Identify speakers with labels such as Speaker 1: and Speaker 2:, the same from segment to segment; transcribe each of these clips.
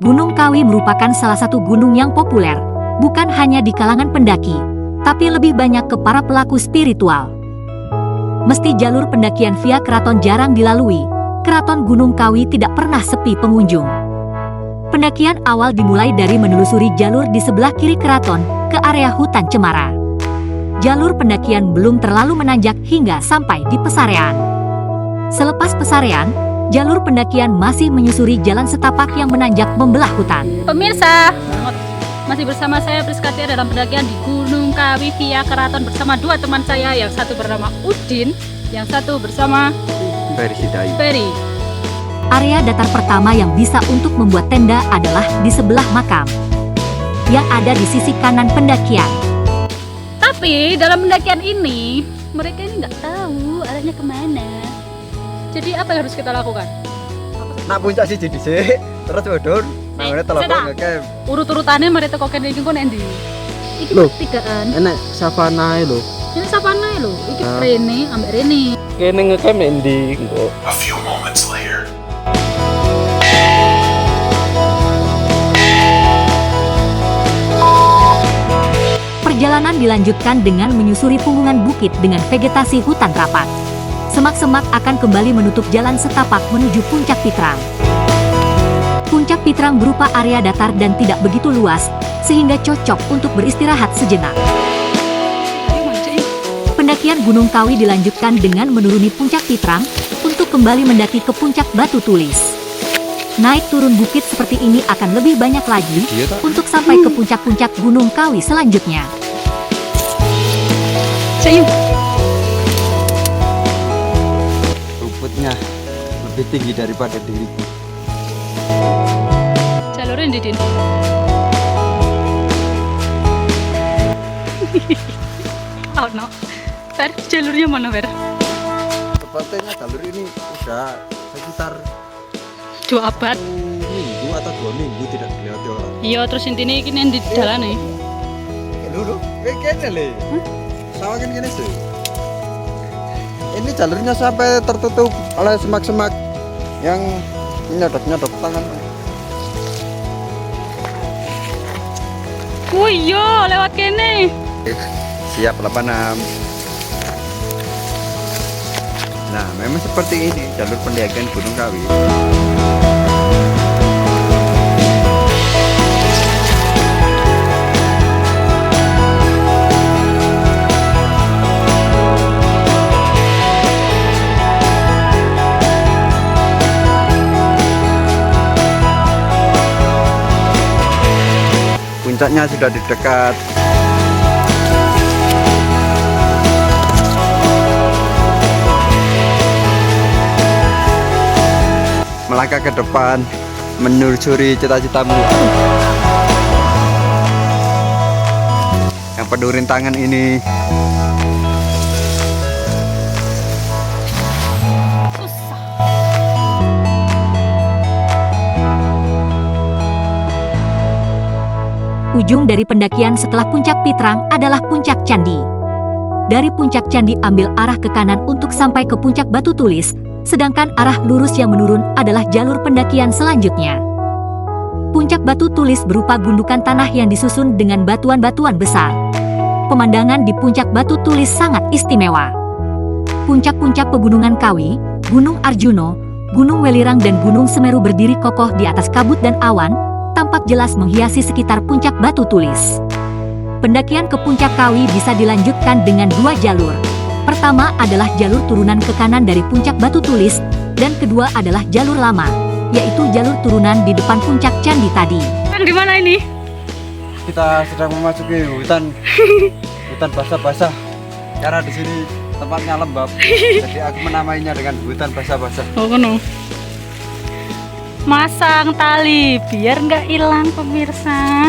Speaker 1: Gunung Kawi merupakan salah satu gunung yang populer, bukan hanya di kalangan pendaki, tapi lebih banyak ke para pelaku spiritual. Meski jalur pendakian via keraton jarang dilalui, Keraton Gunung Kawi tidak pernah sepi pengunjung. Pendakian awal dimulai dari menelusuri jalur di sebelah kiri keraton ke area hutan cemara. Jalur pendakian belum terlalu menanjak hingga sampai di Pesarean. Selepas Pesarean, jalur pendakian masih menyusuri jalan setapak yang menanjak membelah hutan.
Speaker 2: Pemirsa, masih bersama saya Priskatia dalam pendakian di Gunung Kawi via keraton bersama dua teman saya, yang satu bernama Udin, yang satu bersama Ferry.
Speaker 1: Area datar pertama yang bisa untuk membuat tenda adalah di sebelah makam, yang ada di sisi kanan pendakian.
Speaker 2: Tapi dalam pendakian ini, mereka ini nggak tahu arahnya kemana. Jadi apa yang harus kita lakukan?
Speaker 3: Nak puncak sih jadi sih, terus bodor, namanya telepon ngecamp.
Speaker 2: Urut-urutannya mari teko kene iki kok endi? Iki
Speaker 4: Loh.
Speaker 2: pertigaan.
Speaker 4: Enak savana lho.
Speaker 2: Ini sapane lho, iki rene ambek rene.
Speaker 4: Kene ngecamp endi kok.
Speaker 5: A few moments later.
Speaker 1: Perjalanan dilanjutkan dengan menyusuri punggungan bukit dengan vegetasi hutan rapat. Semak-semak akan kembali menutup jalan setapak menuju Puncak Pitrang. Puncak Pitrang berupa area datar dan tidak begitu luas, sehingga cocok untuk beristirahat sejenak. Pendakian Gunung Kawi dilanjutkan dengan menuruni Puncak Pitrang untuk kembali mendaki ke Puncak Batu Tulis. Naik turun bukit seperti ini akan lebih banyak lagi untuk sampai ke puncak-puncak Gunung Kawi selanjutnya.
Speaker 2: Sayang.
Speaker 3: Rumputnya lebih tinggi daripada diriku.
Speaker 2: Jalurin Didin. Oh no. Fer, jalurnya mana Fer?
Speaker 3: Sepertinya jalur ini udah sekitar
Speaker 2: 2 abad.
Speaker 3: minggu atau 2 minggu tidak dilewati orang.
Speaker 2: Iya, terus intinya ini di dalan nih.
Speaker 3: Dulu, kayaknya le. Sawah kan gini sih. Ini jalurnya sampai tertutup oleh semak-semak yang nyodok-nyodok tangan.
Speaker 2: Oh iya, lewat kene.
Speaker 3: Siap 86. Nah, memang seperti ini jalur pendakian Gunung Kawi. Puncaknya sudah di dekat. Melangkah ke depan, menelusuri cita-citamu. Yang pedurin tangan ini.
Speaker 1: Ujung dari pendakian setelah Puncak Pitrang adalah Puncak Candi. Dari Puncak Candi ambil arah ke kanan untuk sampai ke Puncak Batu Tulis, sedangkan arah lurus yang menurun adalah jalur pendakian selanjutnya. Puncak Batu Tulis berupa gundukan tanah yang disusun dengan batuan-batuan besar. Pemandangan di Puncak Batu Tulis sangat istimewa. Puncak-puncak pegunungan Kawi, Gunung Arjuno, Gunung Welirang dan Gunung Semeru berdiri kokoh di atas kabut dan awan, tampak jelas menghiasi sekitar Puncak Batu Tulis. Pendakian ke Puncak Kawi bisa dilanjutkan dengan 2 jalur. Pertama adalah jalur turunan ke kanan dari Puncak Batu Tulis, dan kedua adalah jalur lama, yaitu jalur turunan di depan Puncak Candi tadi.
Speaker 2: Kan di mana ini?
Speaker 3: Kita sedang memasuki hutan basah-basah. Karena di sini tempatnya lembab, jadi aku menamainya dengan hutan basah-basah.
Speaker 2: Oh kono. Masang tali biar nggak hilang pemirsa.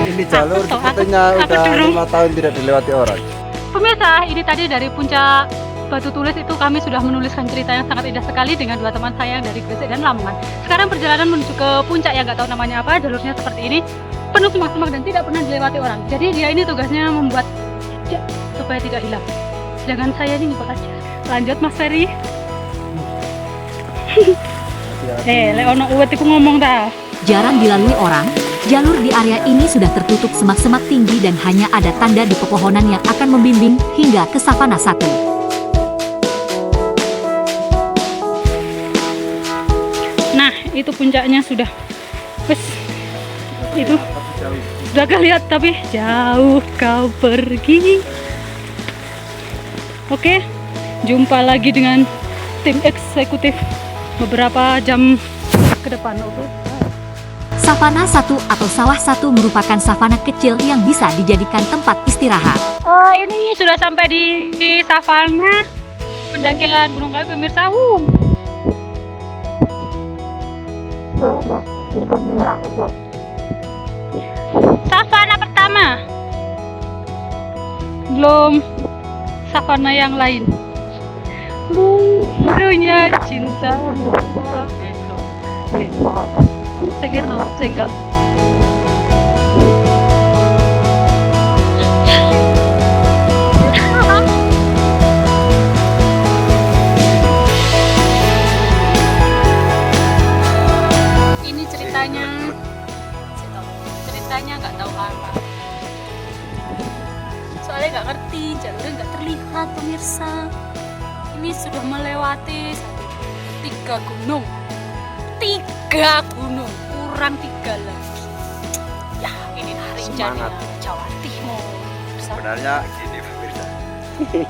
Speaker 3: Ini jalur sepertinya udah 5 tahun tidak dilewati orang.
Speaker 2: Pemirsa, ini tadi dari Puncak Batu Tulis itu kami sudah menuliskan cerita yang sangat indah sekali dengan 2 teman saya yang dari Gresik dan Lamongan. Sekarang perjalanan menuju ke puncak yang nggak tahu namanya apa, jalurnya seperti ini, penuh semak-semak dan tidak pernah dilewati orang. Jadi dia ini tugasnya membuat Ya, supaya tidak hilang. Sedangkan saya ini ngikut aja. Lanjut Mas Ferry. Ono uwet iku ngomong ta.
Speaker 1: Jarang dilalui orang, jalur di area ini sudah tertutup semak-semak tinggi dan hanya ada tanda di pepohonan yang akan membimbing hingga ke Savana 1.
Speaker 2: Nah, itu puncaknya sudah. Wes, itu sudah kelihatan tapi jauh kau pergi. Oke, jumpa lagi dengan tim eksekutif beberapa jam ke depan. Oke.
Speaker 1: Savana 1 atau sawah 1 merupakan savana kecil yang bisa dijadikan tempat istirahat.
Speaker 2: Oh, ini sudah sampai di savana pendakian Gunung Kawi pemirsa. Savana pertama. Belum savana yang lain. Lunya cinta. Segera. Ini ceritanya nggak tahu apa. Soalnya nggak ngerti, jalurnya nggak terlihat pemirsa. Ini sudah melewati 3 gunung. 3 gunung, kurang 3 lagi. Ya, ini Rinjani Jawa Timur.
Speaker 3: Sebenarnya gini pemirsa,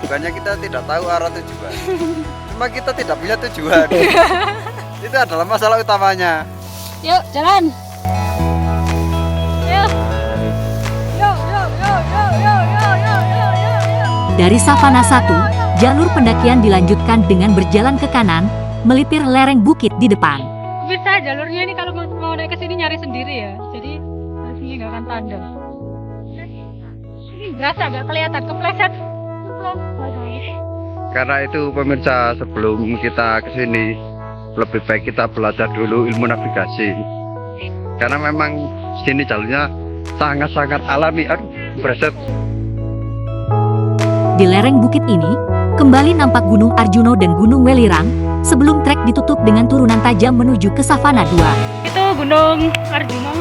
Speaker 3: bukannya kita tidak tahu arah tujuan, cuma kita tidak punya tujuan. Itu adalah masalah utamanya.
Speaker 2: Yuk, jalan. Yuk.
Speaker 1: Dari Savana 1, jalur pendakian dilanjutkan dengan berjalan ke kanan, melipir lereng bukit di depan.
Speaker 2: Bisa jalurnya ini kalau mau naik ke sini nyari sendiri ya. Jadi harusnya nggak akan tanda. Ini berasa nggak kelihatan kepleset.
Speaker 3: Karena itu pemirsa, sebelum kita kesini lebih baik kita belajar dulu ilmu navigasi. Karena memang sini jalurnya sangat-sangat alami. Aduh, bereset.
Speaker 1: Di lereng bukit ini, kembali nampak Gunung Arjuno dan Gunung Welirang, sebelum trek ditutup dengan turunan tajam menuju ke Savana 2.
Speaker 2: Itu Gunung Arjuno,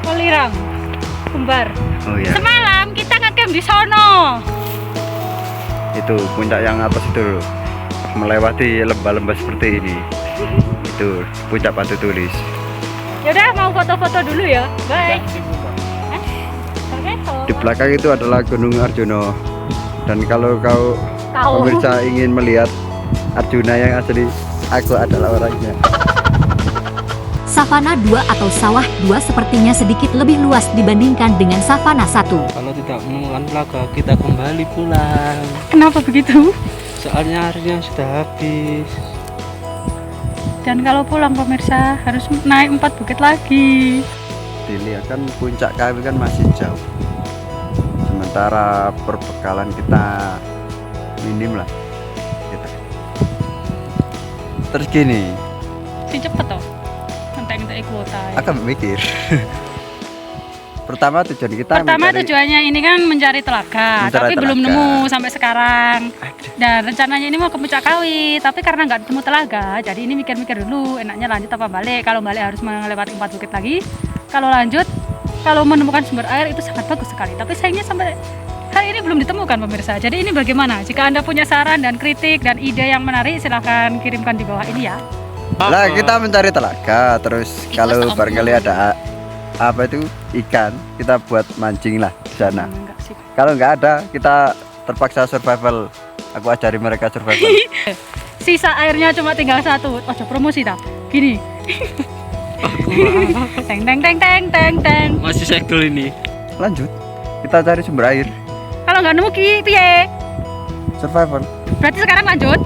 Speaker 2: Welirang, kembar.
Speaker 3: Oh iya.
Speaker 2: Semalam kita ngecamp di sono.
Speaker 3: Itu puncak yang atas itu loh, melewati lembah-lembah seperti ini. Itu puncak Batu Tulis.
Speaker 2: Yaudah, mau foto-foto dulu ya. Bye.
Speaker 3: Di belakang itu adalah Gunung Arjuno. Dan kalau kau pemirsa ingin melihat Arjuna yang asli, aku adalah orangnya.
Speaker 1: Savana 2 atau sawah 2 sepertinya sedikit lebih luas dibandingkan dengan Savana 1.
Speaker 4: Kalau tidak menemukan pelaga, kita kembali pulang.
Speaker 2: Kenapa begitu?
Speaker 4: Soalnya airnya sudah habis.
Speaker 2: Dan kalau pulang pemirsa harus naik 4 bukit lagi.
Speaker 3: Dilihat kan puncak kami kan masih jauh. Sementara perbekalan kita minim lah. Gitu. Terus gini,
Speaker 2: Si cepet toh. Enteng-enteng kuota. Ya.
Speaker 3: akan mikir. Pertama tujuan kita
Speaker 2: Pertama
Speaker 3: mencari-
Speaker 2: tujuannya ini kan mencari telaga,
Speaker 3: Mencari
Speaker 2: tapi belum
Speaker 3: telaga.
Speaker 2: nemu sampai sekarang. Dan rencananya ini mau ke Puncak Kawi, tapi karena nggak ketemu telaga, jadi ini mikir-mikir dulu enaknya lanjut apa balik. Kalau balik harus melewati 4 bukit lagi. Kalau lanjut, kalau menemukan sumber air itu sangat bagus sekali. Tapi sayangnya sampai hari ini belum ditemukan pemirsa. Jadi ini bagaimana? Jika Anda punya saran dan kritik dan ide yang menarik, silahkan kirimkan di bawah ini ya.
Speaker 3: Lah kita mencari telaga, terus kalau barangkali ada apa itu ikan, kita buat mancing lah di sana.
Speaker 2: Enggak sih.
Speaker 3: Kalau nggak ada, kita terpaksa survival. Aku ajari mereka survival.
Speaker 2: Sisa airnya cuma tinggal 1. Ojo promosi dah. Gini. Teng teng teng teng teng teng.
Speaker 4: Masih segel ini.
Speaker 3: Lanjut, kita cari sumber air,
Speaker 2: Kalau nggak nemu piye?
Speaker 3: survival.
Speaker 2: Berarti sekarang lanjut.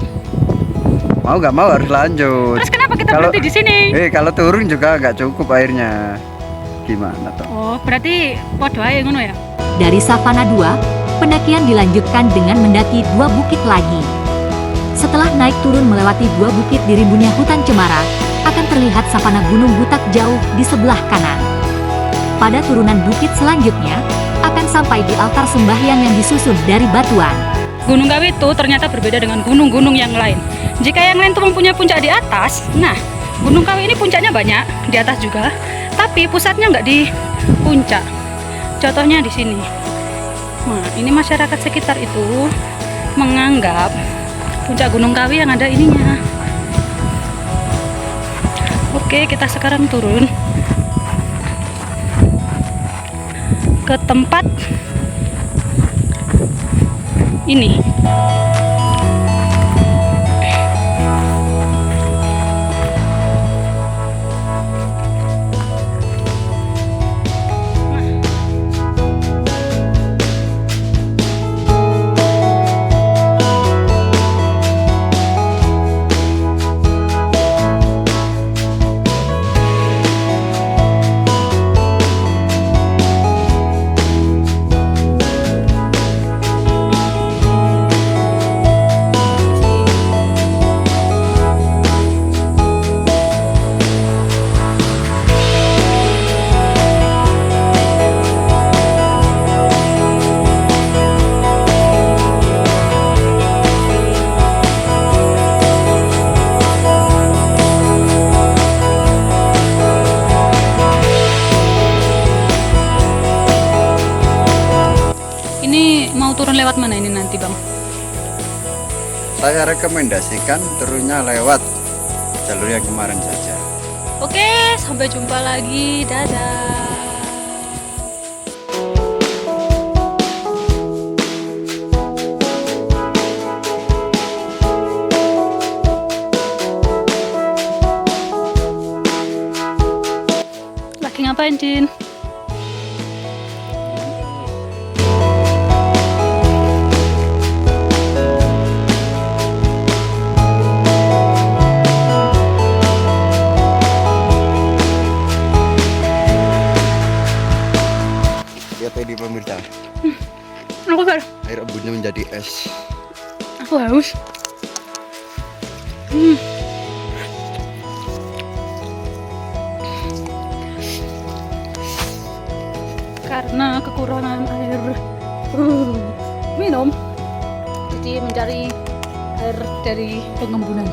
Speaker 3: Mau nggak mau harus lanjut.
Speaker 2: Terus kenapa kita
Speaker 3: Kalau-
Speaker 2: berhenti di sini?
Speaker 3: Kalau turun juga nggak cukup airnya. Gimana toh?
Speaker 2: Oh, berarti podo ae ngono ya.
Speaker 1: Dari Savana 2, pendakian dilanjutkan dengan mendaki 2 bukit lagi. Setelah naik turun melewati 2 bukit di rimbunnya hutan cemara, akan terlihat savana Gunung Butak jauh di sebelah kanan. Pada turunan bukit selanjutnya, akan bahkan sampai di altar sembahyang yang disusun dari batuan.
Speaker 2: Gunung Kawi itu ternyata berbeda dengan gunung-gunung yang lain. Jika yang lain tuh mempunyai puncak di atas, nah Gunung Kawi ini puncaknya banyak, di atas juga, tapi pusatnya nggak di puncak. Contohnya di sini. Nah, ini masyarakat sekitar itu menganggap puncak Gunung Kawi yang ada ininya. Oke, kita sekarang turun ke tempat ini. Ini mau turun lewat mana ini nanti, Bang?
Speaker 3: Saya rekomendasikan turunnya lewat jalur yang kemarin saja.
Speaker 2: Oke, sampai jumpa lagi. Dadah. Lagi ngapain, Din?
Speaker 3: Lihat ini pemirsa,
Speaker 2: Aku baru.
Speaker 3: air embunnya menjadi es.
Speaker 2: Aku haus. Karena kekurangan air minum, jadi mencari air dari pengembunan.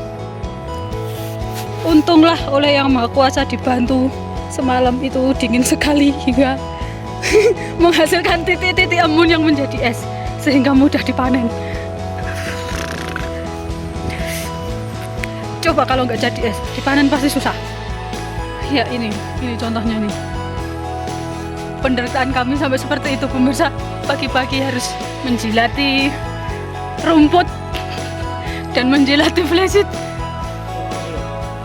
Speaker 2: Untunglah oleh Yang Maha Kuasa dibantu, semalam itu dingin sekali hingga menghasilkan titik-titik embun yang menjadi es sehingga mudah dipanen. Coba kalau nggak jadi es, dipanen pasti susah. Ya ini contohnya nih. Penderitaan kami sampai seperti itu, pemirsa. Pagi-pagi harus menjilati rumput dan menjilati flash.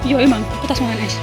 Speaker 2: Yo emang, aku tas makan es.